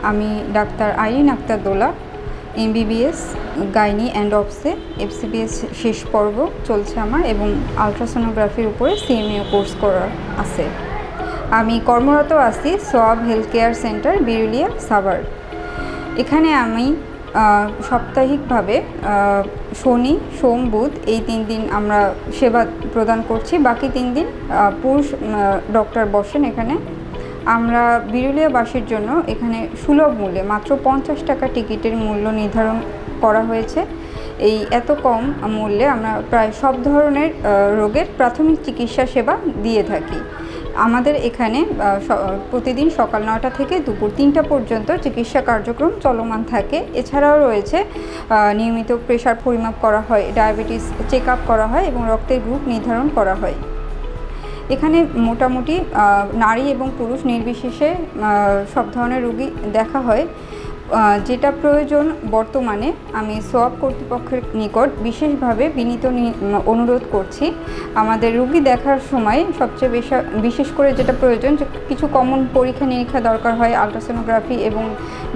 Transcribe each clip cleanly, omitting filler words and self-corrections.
আমি doctor Irin Akter Dola, MBBS gynae and obs FCPS শেষ পর্ব চলছে আমার এবং আলট্রাসোনোগ্রাফির উপরে CMA কোর্স করা আছে। আমি কর্মরত আছি Soab health care centre, Birulia, Savar. এখানে আমি সাপ্তাহিকভাবে শনি, সোম, বুধ এই 3 দিন আমরা সেবা প্রদান করছি। বাকি 3 দিন পুরুষ ডক্টর বসেন এখানে। আমরা বিরুলিয়াবাসীর জন্য এখানে সুলভ মূল্যে মাত্র 50 টাকা টিকিটের মূল্য নির্ধারণ করা হয়েছে। এই এত কম মূল্যে আমরা প্রায় সব ধরনের রোগের প্রাথমিক চিকিৎসা সেবা দিয়ে থাকি। আমাদের এখানে প্রতিদিন সকাল 9টা থেকে দুপুর 3টা পর্যন্ত চিকিৎসা কার্যক্রম চলমান থাকে। এছাড়াও রয়েছে নিয়মিত প্রেশার পরিমাপ করা হয়, ডায়াবেটিস চেক আপ করা হয় এবং রক্তের গ্রুপ নির্ধারণ করা হয়। এখানে মোটামুটি নারী এবং পুরুষ নির্বিশেষে সব ধরনের রোগী দেখা হয়। যেটা প্রয়োজন বর্তমানে আমি সোয়াব কর্তৃপক্ষের নিকট বিশেষভাবে বিনীত অনুরোধ করছি। আমাদের রোগী দেখার সময় সবচেয়ে বিশেষ করে যেটা প্রয়োজন, যে কিছু কমন পরীক্ষা নিরীক্ষা দরকার হয়, আলট্রাসোনোগ্রাফি এবং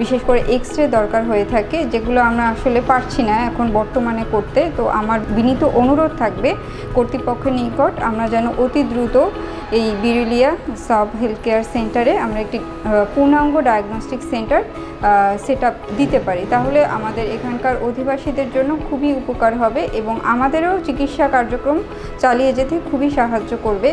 বিশেষ করে এক্স-রে দরকার হয়ে থাকে, যেগুলো আমরা আসলে পারছি না এখন বর্তমানে করতে। তো আমার বিনীত অনুরোধ থাকবে কর্তৃপক্ষের নিকট আমরা যেন অতি দ্রুত এই বিরুলিয়া সাব হেলথ কেয়ার সেন্টারে আমরা একটি পূর্ণাঙ্গ ডায়াগনস্টিক সেন্টার সেট আপ দিতে পারি। তাহলে আমাদের এখানকার অধিবাসীদের জন্য খুবই উপকার হবে এবং আমাদেরও চিকিৎসা কার্যক্রম চালিয়ে যেতে খুবই সাহায্য করবে।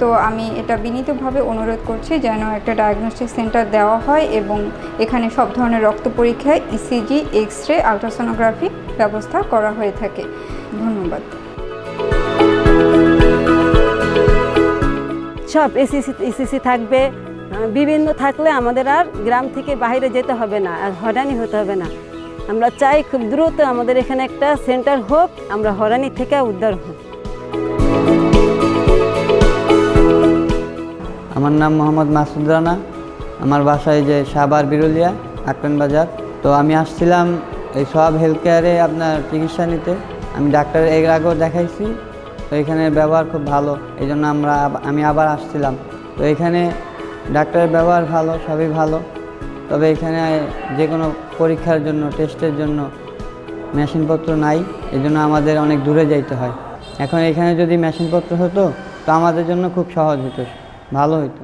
তো আমি এটা বিনীতভাবে অনুরোধ করছি যেন একটা ডায়াগনস্টিক সেন্টার দেওয়া হয় এবং এখানে সব ধরনের রক্ত পরীক্ষা, ECG, এক্স-রে, আলট্রাসোনোগ্রাফি ব্যবস্থা করা হয়ে থাকে। ধন্যবাদ। সব এসিসি থাকবে, বিভিন্ন থাকলে আমাদের আর গ্রাম থেকে বাইরে যেতে হবে না, আর হয়রানি হতে হবে না। আমরা চাই খুব দ্রুত আমাদের এখানে একটা সেন্টার হোক, আমরা হয়রানি থেকে উদ্ধার হই। আমার নাম মোহাম্মদ মাসুদ রানা। আমার বাসায় যে সাভার বিরুলিয়া আকরান বাজার। তো আমি আসছিলাম এই সোয়াব হেলথ কেয়ারে আপনার চিকিৎসা নিতে। আমি ডাক্তারের এর আগেও দেখাইছি, তো এখানে ব্যবহার খুব ভালো, এই জন্য আমি আবার আসছিলাম। তো এখানে ডাক্তারের ব্যবহার ভালো, সবই ভালো। তবে এখানে যে কোনো পরীক্ষার জন্য, টেস্টের জন্য মেশিনপত্র নাই, এই জন্য আমাদের অনেক দূরে যাইতে হয়। এখন এখানে যদি মেশিনপত্র হতো তো আমাদের জন্য খুব সহজ হতো, ভালো হতো।